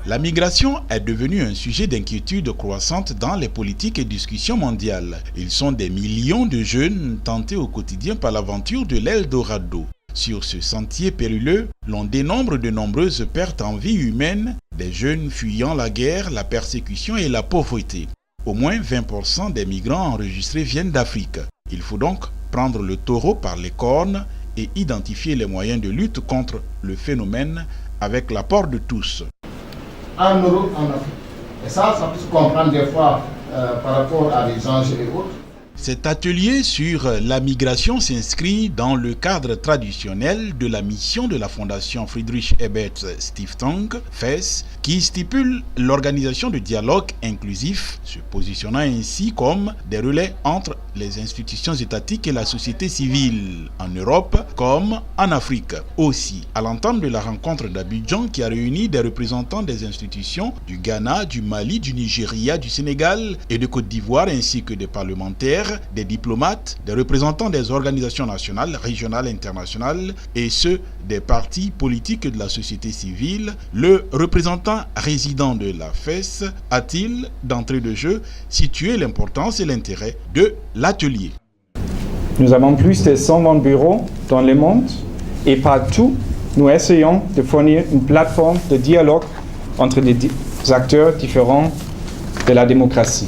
La migration est devenue un sujet d'inquiétude croissante dans les politiques et discussions mondiales. Ils sont des millions de jeunes tentés au quotidien par l'aventure de l'Eldorado. Sur ce sentier périlleux, l'on dénombre de nombreuses pertes en vie humaine, des jeunes fuyant la guerre, la persécution et la pauvreté. Au moins 20% des migrants enregistrés viennent d'Afrique. Il faut donc prendre le taureau par les cornes et identifier les moyens de lutte contre le phénomène avec l'apport de tous. En Europe, en Afrique. Et ça peut se comprendre des fois par rapport à des enjeux et autres. Cet atelier sur la migration s'inscrit dans le cadre traditionnel de la mission de la Fondation Friedrich Ebert Stiftung, FES, qui stipule l'organisation de dialogues inclusifs, se positionnant ainsi comme des relais entre les institutions étatiques et la société civile, en Europe comme en Afrique. Aussi, à l'entame de la rencontre d'Abidjan qui a réuni des représentants des institutions du Ghana, du Mali, du Nigeria, du Sénégal et de Côte d'Ivoire, ainsi que des parlementaires, des diplomates, des représentants des organisations nationales, régionales et internationales et ceux des partis politiques et de la société civile, le représentant résident de la FES a-t-il, d'entrée de jeu, situé l'importance et l'intérêt de l'atelier. Nous avons plus de 120 bureaux dans le monde et partout, nous essayons de fournir une plateforme de dialogue entre les acteurs différents de la démocratie.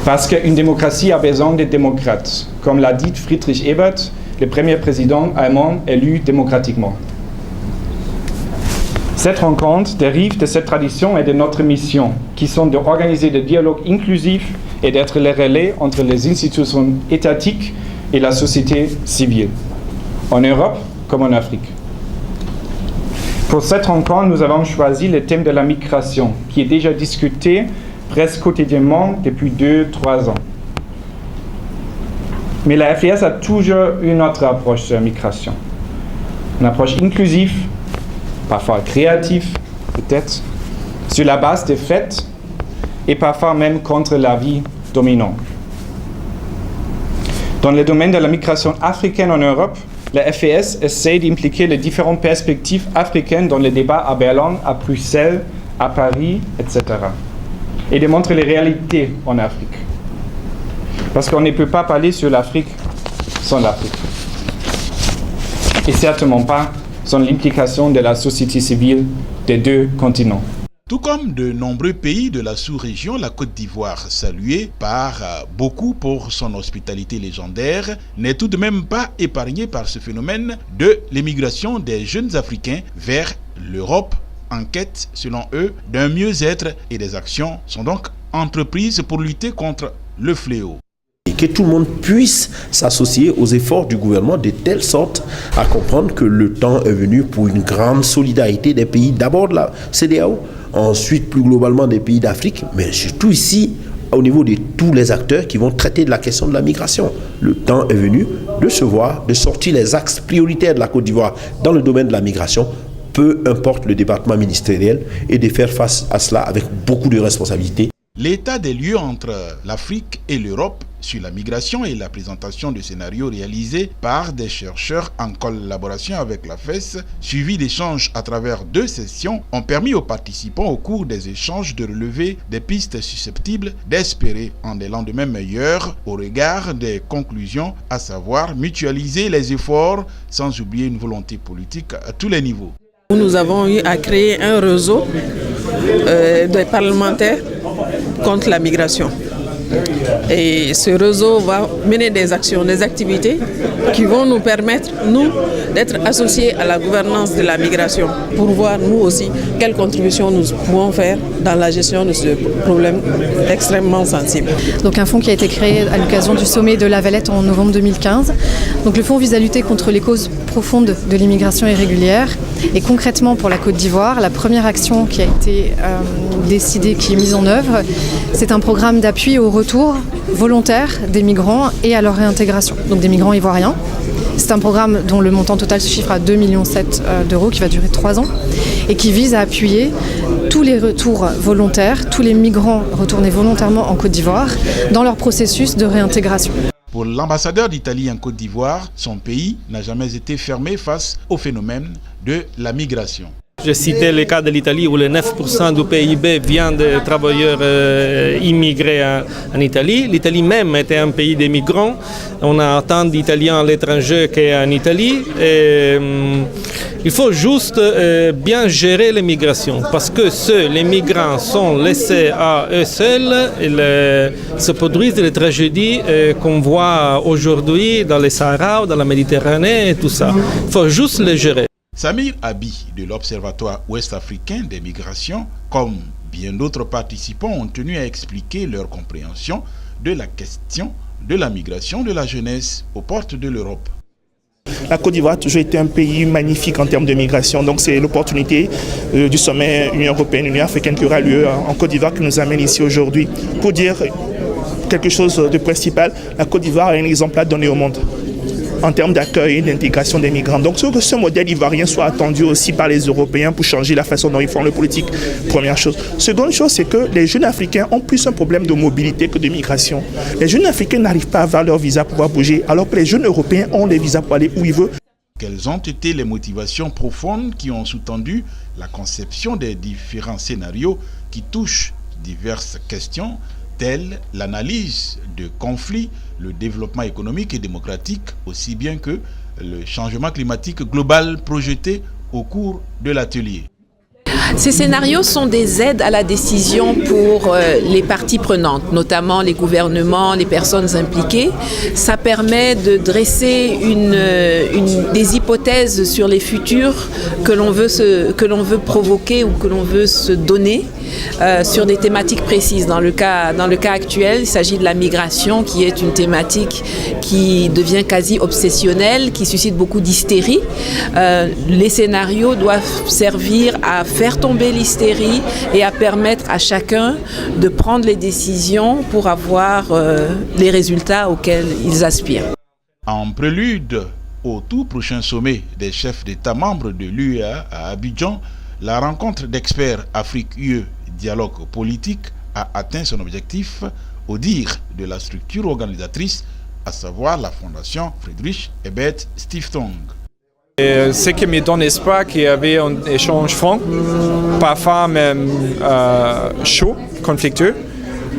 Parce qu'une démocratie a besoin de démocrates, comme l'a dit Friedrich Ebert, le premier président allemand élu démocratiquement. Cette rencontre dérive de cette tradition et de notre mission, qui sont d'organiser des dialogues inclusifs et d'être les relais entre les institutions étatiques et la société civile, en Europe comme en Afrique. Pour cette rencontre, nous avons choisi le thème de la migration, qui est déjà discuté presque quotidiennement depuis 2-3 ans. Mais la FES a toujours une autre approche de la migration. Une approche inclusive, parfois créative, peut-être, sur la base des faits et parfois même contre l'avis dominant. Dans le domaine de la migration africaine en Europe, la FES essaie d'impliquer les différentes perspectives africaines dans les débats à Berlin, à Bruxelles, à Paris, etc. et de montrer les réalités en Afrique. Parce qu'on ne peut pas parler sur l'Afrique sans l'Afrique. Et certainement pas sans l'implication de la société civile des deux continents. Tout comme de nombreux pays de la sous-région, la Côte d'Ivoire, saluée par beaucoup pour son hospitalité légendaire, n'est tout de même pas épargnée par ce phénomène de l'émigration des jeunes Africains vers l'Europe, en quête, selon eux, d'un mieux-être, et des actions sont donc entreprises pour lutter contre le fléau. Et que tout le monde puisse s'associer aux efforts du gouvernement de telle sorte à comprendre que le temps est venu pour une grande solidarité des pays, d'abord de la CEDEAO, ensuite plus globalement des pays d'Afrique, mais surtout ici, au niveau de tous les acteurs qui vont traiter de la question de la migration. Le temps est venu de se voir, de sortir les axes prioritaires de la Côte d'Ivoire dans le domaine de la migration, peu importe le département ministériel, et de faire face à cela avec beaucoup de responsabilités. L'état des lieux entre l'Afrique et l'Europe sur la migration et la présentation de scénarios réalisés par des chercheurs en collaboration avec la FES, suivis d'échanges à travers 2 sessions, ont permis aux participants au cours des échanges de relever des pistes susceptibles d'espérer en des lendemains meilleurs au regard des conclusions, à savoir mutualiser les efforts sans oublier une volonté politique à tous les niveaux. Nous avons eu à créer un réseau de parlementaires contre la migration. Et ce réseau va mener des actions, des activités qui vont nous permettre, nous, d'être associés à la gouvernance de la migration pour voir, nous aussi, quelles contributions nous pouvons faire dans la gestion de ce problème extrêmement sensible. Donc un fonds qui a été créé à l'occasion du sommet de La Valette en novembre 2015. Donc le fonds vise à lutter contre les causes profondes de l'immigration irrégulière. Et concrètement pour la Côte d'Ivoire, la première action qui a été décidée, qui est mise en œuvre, c'est un programme d'appui au retour volontaire des migrants et à leur réintégration, donc des migrants ivoiriens. C'est un programme dont le montant total se chiffre à 2,7 millions d'euros qui va durer 3 ans et qui vise à appuyer tous les retours volontaires, tous les migrants retournés volontairement en Côte d'Ivoire dans leur processus de réintégration. Pour l'ambassadeur d'Italie en Côte d'Ivoire, son pays n'a jamais été fermé face au phénomène de la migration. J'ai cité le cas de l'Italie où le 9% du PIB vient de travailleurs immigrés en Italie. L'Italie même était un pays de migrants. On a autant d'Italiens à l'étranger qu'en Italie. Il faut juste bien gérer l'immigration parce que les migrants sont laissés à eux seuls, se produisent les tragédies qu'on voit aujourd'hui dans les Sahara, dans la Méditerranée et tout ça. Il faut juste les gérer. Samir Abi de l'Observatoire ouest-africain des migrations, comme bien d'autres participants, ont tenu à expliquer leur compréhension de la question de la migration de la jeunesse aux portes de l'Europe. La Côte d'Ivoire a toujours été un pays magnifique en termes de migration, donc c'est l'opportunité du sommet Union européenne-Union africaine qui aura lieu en Côte d'Ivoire qui nous amène ici aujourd'hui. Pour dire quelque chose de principal, la Côte d'Ivoire est un exemple à donner au monde en termes d'accueil et d'intégration des migrants. Donc, que ce modèle ivoirien soit attendu aussi par les Européens pour changer la façon dont ils font la politique, première chose. Seconde chose, c'est que les jeunes Africains ont plus un problème de mobilité que de migration. Les jeunes Africains n'arrivent pas à avoir leur visa pour pouvoir bouger, alors que les jeunes Européens ont les visas pour aller où ils veulent. Quelles ont été les motivations profondes qui ont sous-tendu la conception des différents scénarios qui touchent diverses questions telles l'analyse de conflits, le développement économique et démocratique, aussi bien que le changement climatique global projeté au cours de l'atelier. Ces scénarios sont des aides à la décision pour les parties prenantes, notamment les gouvernements, les personnes impliquées. Ça permet de dresser des hypothèses sur les futurs que l'on veut provoquer ou que l'on veut se donner sur des thématiques précises. Dans le cas actuel, il s'agit de la migration qui est une thématique qui devient quasi obsessionnelle, qui suscite beaucoup d'hystérie. Les scénarios doivent servir à faire tomber l'hystérie et à permettre à chacun de prendre les décisions pour avoir les résultats auxquels ils aspirent. En prélude au tout prochain sommet des chefs d'État membres de l'UEA à Abidjan, la rencontre d'experts Afrique-UE dialogue politique a atteint son objectif au dire de la structure organisatrice, à savoir la Fondation Friedrich Ebert Stiftung. Ce qui me donne espoir qu'il y avait un échange franc, parfois même chaud, conflictueux,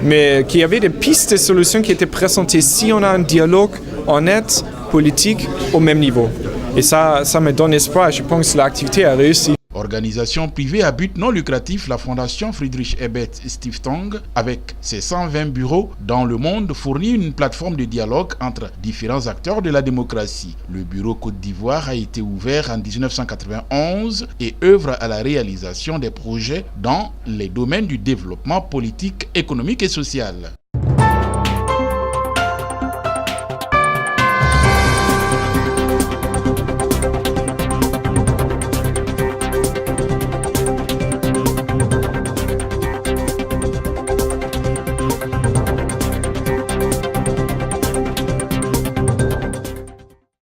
mais qu'il y avait des pistes de solutions qui étaient présentées si on a un dialogue honnête, politique, au même niveau. Et ça me donne espoir. Je pense que l'activité a réussi. Organisation privée à but non lucratif, la Fondation Friedrich Ebert Stiftung, avec ses 120 bureaux dans le monde, fournit une plateforme de dialogue entre différents acteurs de la démocratie. Le bureau Côte d'Ivoire a été ouvert en 1991 et œuvre à la réalisation des projets dans les domaines du développement politique, économique et social.